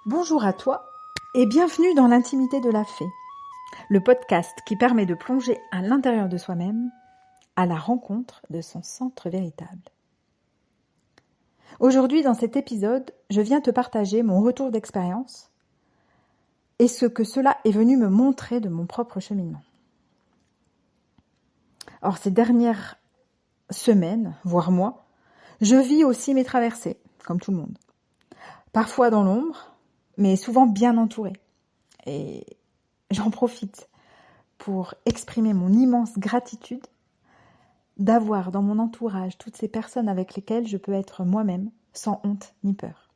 Bonjour à toi et bienvenue dans l'intimité de la fée, le podcast qui permet de plonger à l'intérieur de soi-même à la rencontre de son centre véritable. Aujourd'hui, dans cet épisode, je viens te partager mon retour d'expérience et ce que cela est venu me montrer de mon propre cheminement. Or, ces dernières semaines, voire mois, je vis aussi mes traversées, comme tout le monde. Parfois dans l'ombre, mais souvent bien entourée. Et j'en profite pour exprimer mon immense gratitude d'avoir dans mon entourage toutes ces personnes avec lesquelles je peux être moi-même, sans honte ni peur.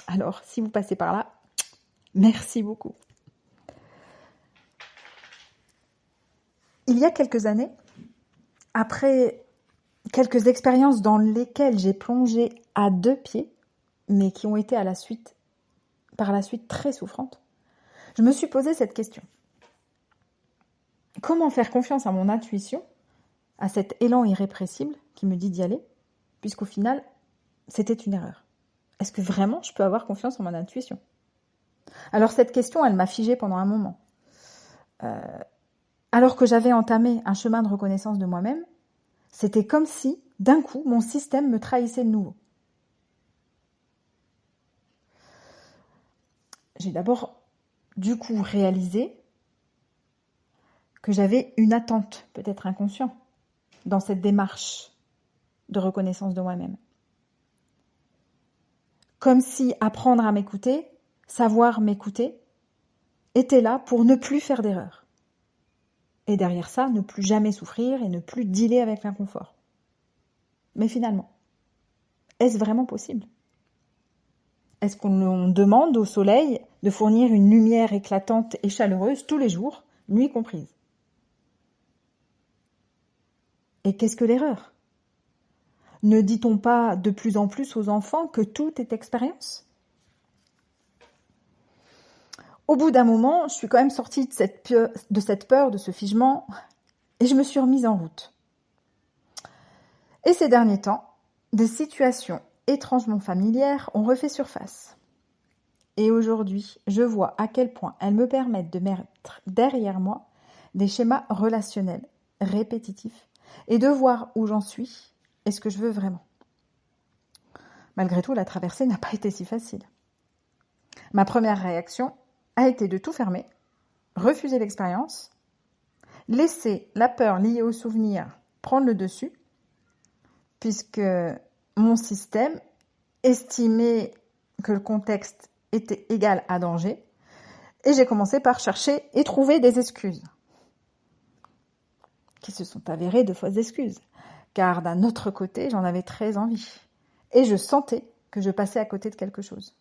Alors, si vous passez par là, merci beaucoup. Il y a quelques années, après quelques expériences dans lesquelles j'ai plongé à deux pieds, mais qui ont été par la suite très souffrantes, je me suis posé cette question. Comment faire confiance à mon intuition, à cet élan irrépressible qui me dit d'y aller, puisqu'au final, c'était une erreur. Est-ce que vraiment je peux avoir confiance en mon intuition ? Alors cette question, elle m'a figée pendant un moment. Alors que j'avais entamé un chemin de reconnaissance de moi-même, c'était comme si, d'un coup, mon système me trahissait de nouveau. J'ai d'abord, du coup, réalisé que j'avais une attente, peut-être inconsciente, dans cette démarche de reconnaissance de moi-même. Comme si apprendre à m'écouter, savoir m'écouter, était là pour ne plus faire d'erreur. Et derrière ça, ne plus jamais souffrir et ne plus dealer avec l'inconfort. Mais finalement, est-ce vraiment possible ? Est-ce qu'on demande au soleil de fournir une lumière éclatante et chaleureuse tous les jours, nuit comprise ? Et qu'est-ce que l'erreur ? Ne dit-on pas de plus en plus aux enfants que tout est expérience ? Au bout d'un moment, je suis quand même sortie de cette peur, de ce figement, et je me suis remise en route. Et ces derniers temps, des situations étrangement familières ont refait surface. Et aujourd'hui, je vois à quel point elles me permettent de mettre derrière moi des schémas relationnels, répétitifs, et de voir où j'en suis et ce que je veux vraiment. Malgré tout, la traversée n'a pas été si facile. Ma première réaction a été de tout fermer, refuser l'expérience, laisser la peur liée au souvenir prendre le dessus, puisque mon système estimait que le contexte était égal à danger, et j'ai commencé par chercher et trouver des excuses, qui se sont avérées de fausses excuses, car d'un autre côté, j'en avais très envie, et je sentais que je passais à côté de quelque chose.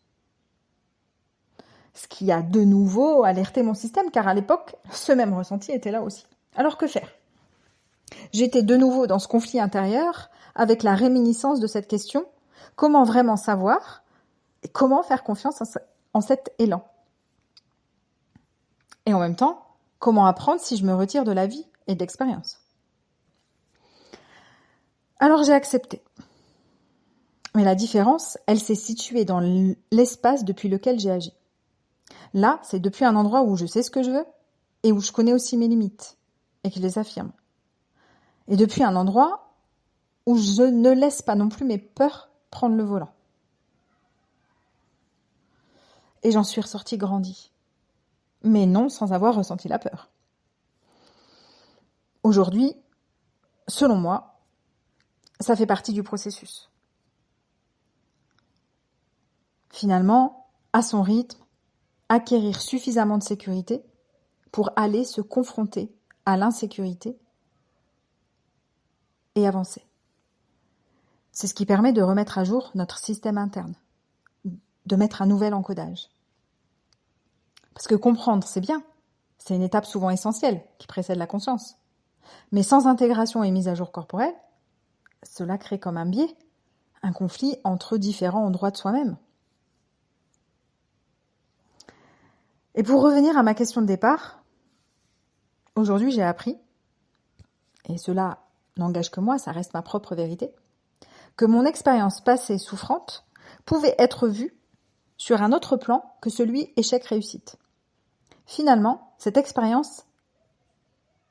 Ce qui a de nouveau alerté mon système, car à l'époque, ce même ressenti était là aussi. Alors que faire ? J'étais de nouveau dans ce conflit intérieur, avec la réminiscence de cette question, comment vraiment savoir et comment faire confiance en cet élan ? Et en même temps, comment apprendre si je me retire de la vie et de l'expérience ? Alors j'ai accepté. Mais la différence, elle s'est située dans l'espace depuis lequel j'ai agi. Là, c'est depuis un endroit où je sais ce que je veux et où je connais aussi mes limites et que je les affirme. Et depuis un endroit où je ne laisse pas non plus mes peurs prendre le volant. Et j'en suis ressortie grandie. Mais non sans avoir ressenti la peur. Aujourd'hui, selon moi, ça fait partie du processus. Finalement, à son rythme, acquérir suffisamment de sécurité pour aller se confronter à l'insécurité et avancer. C'est ce qui permet de remettre à jour notre système interne, de mettre un nouvel encodage. Parce que comprendre, c'est bien, c'est une étape souvent essentielle qui précède la conscience. Mais sans intégration et mise à jour corporelle, cela crée comme un biais, un conflit entre différents endroits de soi-même. Et pour revenir à ma question de départ, aujourd'hui j'ai appris, et cela n'engage que moi, ça reste ma propre vérité, que mon expérience passée souffrante pouvait être vue sur un autre plan que celui échec-réussite. Finalement, cette expérience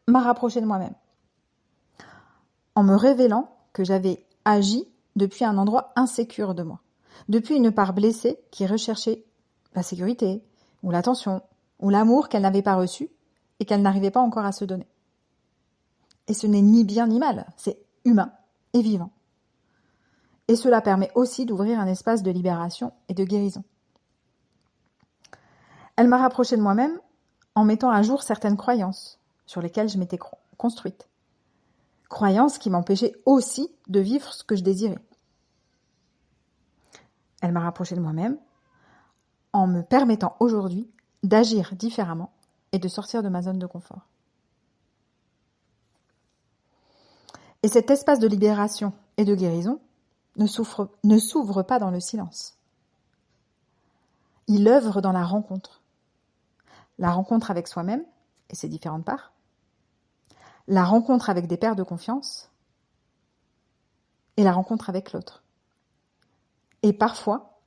m'a rapproché de moi-même, en me révélant que j'avais agi depuis un endroit insécure de moi, depuis une part blessée qui recherchait la sécurité, ou l'attention, ou l'amour qu'elle n'avait pas reçu et qu'elle n'arrivait pas encore à se donner. Et ce n'est ni bien ni mal, c'est humain et vivant. Et cela permet aussi d'ouvrir un espace de libération et de guérison. Elle m'a rapproché de moi-même en mettant à jour certaines croyances sur lesquelles je m'étais construite. Croyances qui m'empêchaient aussi de vivre ce que je désirais. Elle m'a rapproché de moi-même en me permettant aujourd'hui d'agir différemment et de sortir de ma zone de confort. Et cet espace de libération et de guérison ne s'ouvre pas dans le silence. Il œuvre dans la rencontre. La rencontre avec soi-même et ses différentes parts. La rencontre avec des pairs de confiance. Et la rencontre avec l'autre. Et parfois,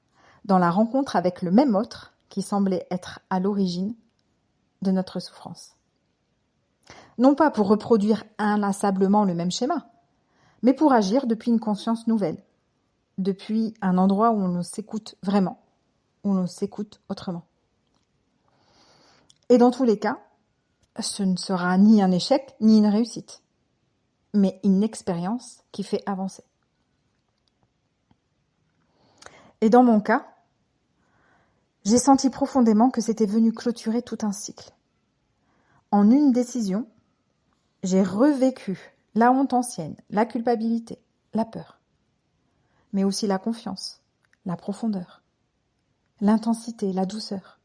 dans la rencontre avec le même autre qui semblait être à l'origine de notre souffrance. Non pas pour reproduire inlassablement le même schéma, mais pour agir depuis une conscience nouvelle, depuis un endroit où on s'écoute vraiment, où on s'écoute autrement. Et dans tous les cas, ce ne sera ni un échec, ni une réussite, mais une expérience qui fait avancer. Et dans mon cas, j'ai senti profondément que c'était venu clôturer tout un cycle. En une décision, j'ai revécu la honte ancienne, la culpabilité, la peur, mais aussi la confiance, la profondeur, l'intensité, la douceur.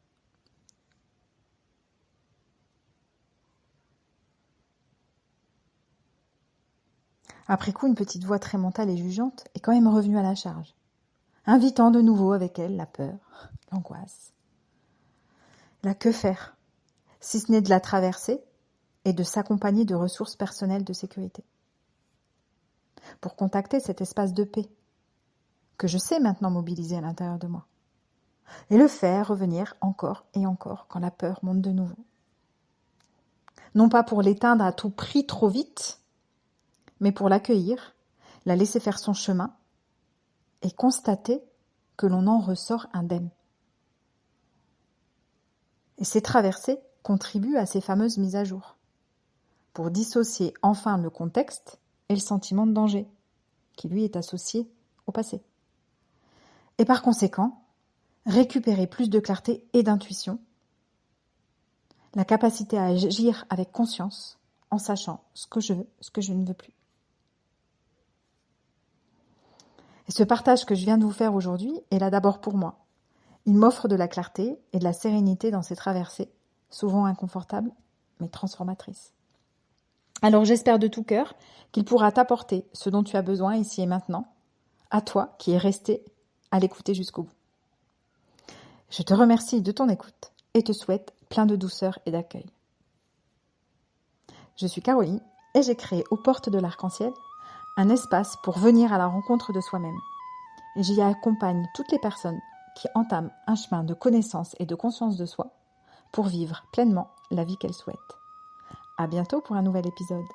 Après coup, une petite voix très mentale et jugeante est quand même revenue à la charge, invitant de nouveau avec elle la peur, l'angoisse. Là, que faire, si ce n'est de la traverser et de s'accompagner de ressources personnelles de sécurité, pour contacter cet espace de paix que je sais maintenant mobiliser à l'intérieur de moi, et le faire revenir encore et encore quand la peur monte de nouveau. Non pas pour l'éteindre à tout prix trop vite, mais pour l'accueillir, la laisser faire son chemin et constater que l'on en ressort indemne. Et ces traversées contribuent à ces fameuses mises à jour, pour dissocier enfin le contexte et le sentiment de danger, qui lui est associé au passé. Et par conséquent, récupérer plus de clarté et d'intuition, la capacité à agir avec conscience, en sachant ce que je veux, ce que je ne veux plus. Et ce partage que je viens de vous faire aujourd'hui est là d'abord pour moi. Il m'offre de la clarté et de la sérénité dans ces traversées, souvent inconfortables, mais transformatrices. Alors j'espère de tout cœur qu'il pourra t'apporter ce dont tu as besoin ici et maintenant, à toi qui es resté à l'écouter jusqu'au bout. Je te remercie de ton écoute et te souhaite plein de douceur et d'accueil. Je suis Caroline et j'ai créé aux portes de l'arc-en-ciel un espace pour venir à la rencontre de soi-même. Et j'y accompagne toutes les personnes qui entament un chemin de connaissance et de conscience de soi pour vivre pleinement la vie qu'elles souhaitent. À bientôt pour un nouvel épisode.